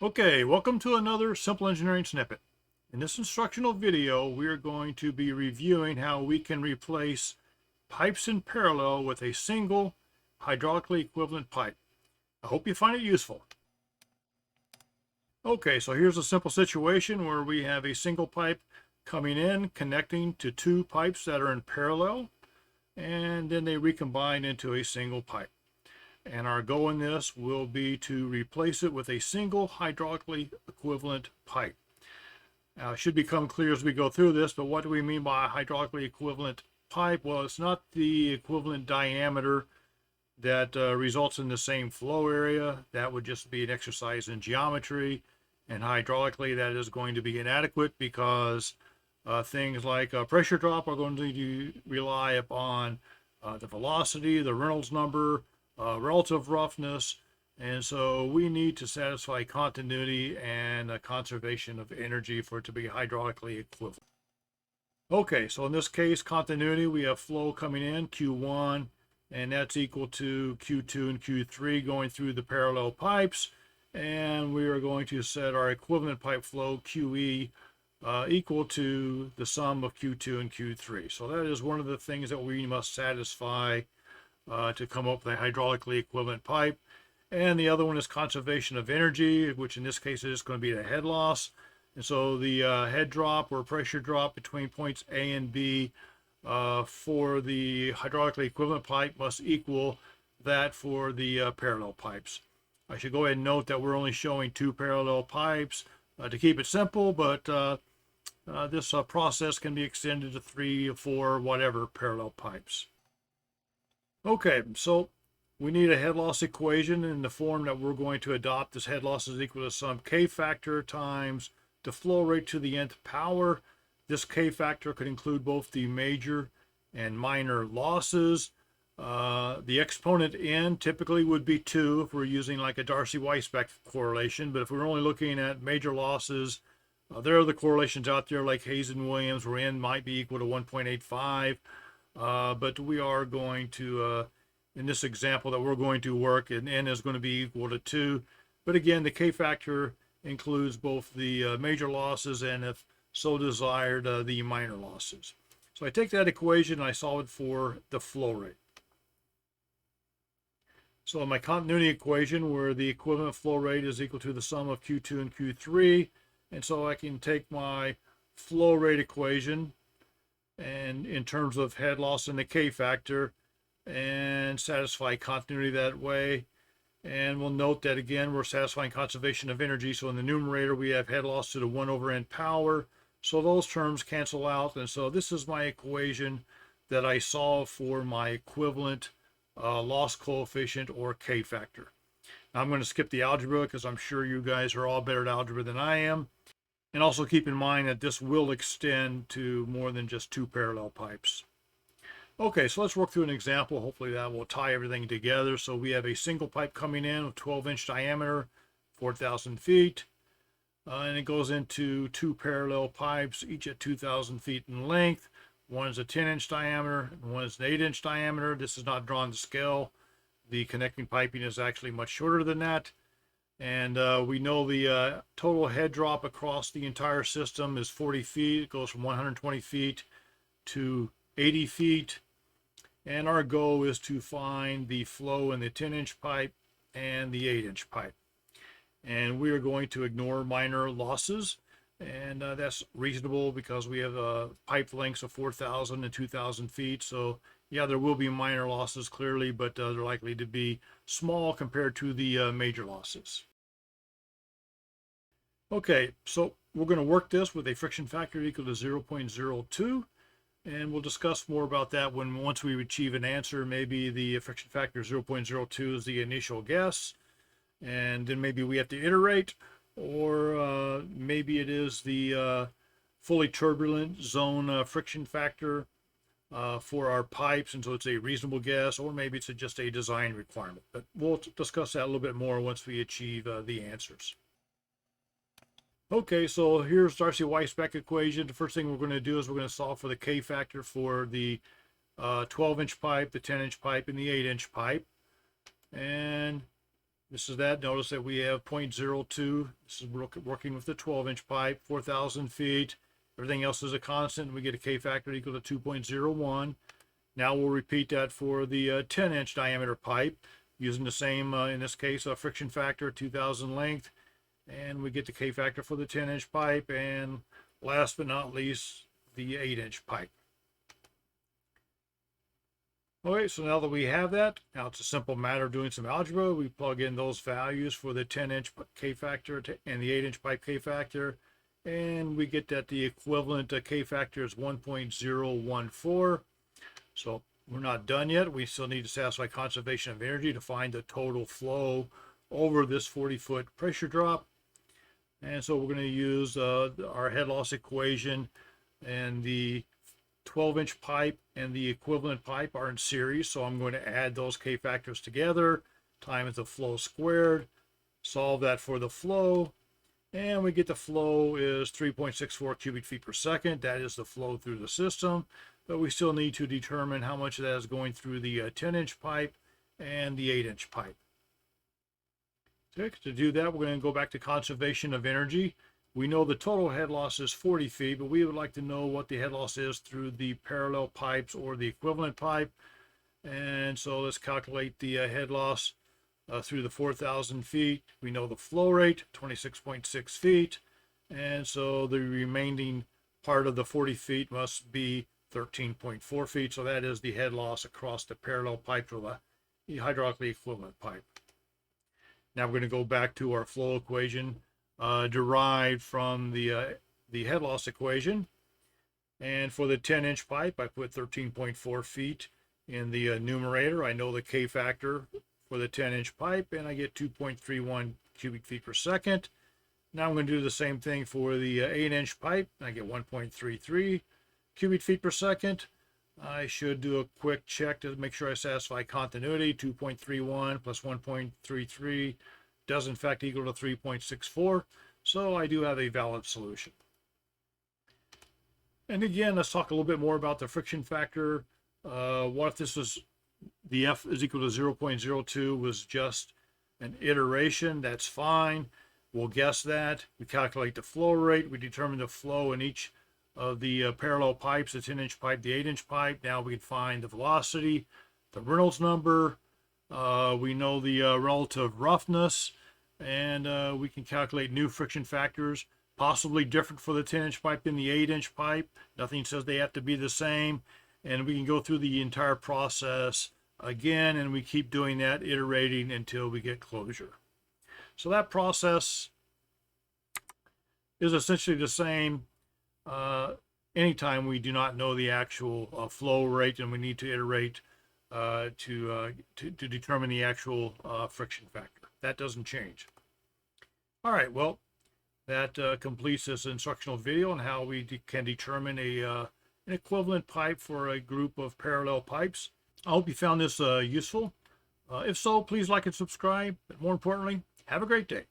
Okay, welcome to another Simple Engineering Snippet. In this instructional video, we are going to be reviewing how we can replace pipes in parallel with a single hydraulically equivalent pipe. I hope you find it useful. Okay, so here's a simple situation where we have a single pipe coming in, connecting to two pipes that are in parallel, and then they recombine into a single pipe. And our goal in this will be to replace it with a single hydraulically equivalent pipe. Now, it should become clear as we go through this, but what do we mean by a hydraulically equivalent pipe? Well, it's not the equivalent diameter that results in the same flow area. That would just be an exercise in geometry. And hydraulically, that is going to be inadequate because things like pressure drop are going to rely upon the velocity, the Reynolds number, relative roughness, and so we need to satisfy continuity and a conservation of energy for it to be hydraulically equivalent. Okay, so in this case, continuity, we have flow coming in, Q1, and that's equal to Q2 and Q3 going through the parallel pipes, and we are going to set our equivalent pipe flow, QE, equal to the sum of Q2 and Q3. So that is one of the things that we must satisfy to come up with a hydraulically equivalent pipe. And the other one is conservation of energy, which in this case is going to be the head loss. And so the head drop or pressure drop between points A and B for the hydraulically equivalent pipe must equal that for the parallel pipes. I should go ahead and note that we're only showing two parallel pipes to keep it simple, but this process can be extended to 3 or 4, whatever parallel pipes. Okay, so we need a head loss equation in the form that we're going to adopt. This head loss is equal to some K factor times the flow rate to the nth power. This K factor could include both the major and minor losses. The exponent n typically would be 2 if we're using like a Darcy-Weisbach correlation, but if we're only looking at major losses, there are the correlations out there like Hayes and Williams where n might be equal to 1.85. But we are going to, in this example that we're going to work, and n is going to be equal to 2. But again, the K factor includes both the major losses and, if so desired, the minor losses. So I take that equation and I solve it for the flow rate. So in my continuity equation, where the equivalent flow rate is equal to the sum of Q2 and Q3, and so I can take my flow rate equation and in terms of head loss and the K factor and satisfy continuity that way. And we'll note that again, we're satisfying conservation of energy. So in the numerator, we have head loss to the 1 over n power. So those terms cancel out. And so this is my equation that I solve for my equivalent loss coefficient or K factor. Now I'm going to skip the algebra because I'm sure you guys are all better at algebra than I am. And also keep in mind that this will extend to more than just two parallel pipes. Okay, so let's work through an example. Hopefully that will tie everything together. So we have a single pipe coming in with 12-inch diameter, 4,000 feet. And it goes into two parallel pipes, each at 2,000 feet in length. One is a 10-inch diameter, and one is an 8-inch diameter. This is not drawn to scale. The connecting piping is actually much shorter than that. And we know the total head drop across the entire system is 40 feet. It goes from 120 feet to 80 feet. And our goal is to find the flow in the 10-inch pipe and the 8-inch pipe. And we are going to ignore minor losses. And that's reasonable because we have pipe lengths of 4,000 and 2,000 feet. So yeah, there will be minor losses clearly, but they're likely to be small compared to the major losses. Okay, so we're going to work this with a friction factor equal to 0.02, and we'll discuss more about that once we achieve an answer. Maybe the friction factor 0.02 is the initial guess, and then maybe we have to iterate, or maybe it is the fully turbulent zone friction factor for our pipes, and so it's a reasonable guess, or maybe it's just a design requirement. But we'll discuss that a little bit more once we achieve the answers. Okay, so here's Darcy-Weisbach equation. The first thing we're going to do is we're going to solve for the K factor for the 12-inch pipe, the 10-inch pipe, and the 8-inch pipe. And This is that. Notice that we have 0.02. This is working with the 12-inch pipe, 4,000 feet. Everything else is a constant. We get a K factor equal to 2.01. Now we'll repeat that for the 10-inch diameter pipe using the same, in this case, friction factor, 2,000 length. And we get the K factor for the 10-inch pipe. And last but not least, the 8-inch pipe. Okay, so now that we have that, now it's a simple matter of doing some algebra. We plug in those values for the 10-inch K factor and the 8-inch pipe K factor, and we get that the equivalent K factor is 1.014. So we're not done yet. We still need to satisfy conservation of energy to find the total flow over this 40-foot pressure drop. And so we're going to use our head loss equation, and the 12-inch pipe and the equivalent pipe are in series, so I'm going to add those K factors together times the flow squared, solve that for the flow, and we get the flow is 3.64 cubic feet per second. That is the flow through the system, but we still need to determine how much of that is going through the 10-inch pipe and the 8-inch pipe. Okay, to do that, we're going to go back to conservation of energy. We know the total head loss is 40 feet, but we would like to know what the head loss is through the parallel pipes or the equivalent pipe. And so let's calculate the head loss through the 4,000 feet. We know the flow rate, 26.6 feet. And so the remaining part of the 40 feet must be 13.4 feet. So that is the head loss across the parallel pipe or the hydraulically equivalent pipe. Now we're going to go back to our flow equation derived from the head loss equation. And for the 10-inch pipe, I put 13.4 feet in the numerator. I know the K factor for the 10-inch pipe, and I get 2.31 cubic feet per second. Now I'm going to do the same thing for the 8-inch pipe. I get 1.33 cubic feet per second. I should do a quick check to make sure I satisfy continuity. 2.31 plus 1.33 does in fact equal to 3.64. So I do have a valid solution. And again, let's talk a little bit more about the friction factor. What if this was, the F is equal to 0.02 was just an iteration? That's fine. We'll guess that. We calculate the flow rate. We determine the flow in each of the parallel pipes, the 10-inch pipe, the 8-inch pipe. Now we can find the velocity, the Reynolds number. We know the relative roughness, and we can calculate new friction factors, possibly different for the 10-inch pipe than the 8-inch pipe. Nothing says they have to be the same. And we can go through the entire process again, and we keep doing that, iterating until we get closure. So that process is essentially the same anytime we do not know the actual flow rate, and we need to iterate to determine the actual friction factor. That doesn't change. All right, well, that completes this instructional video on how we can determine an equivalent pipe for a group of parallel pipes. I hope you found this useful. If so, please like and subscribe. But more importantly, have a great day.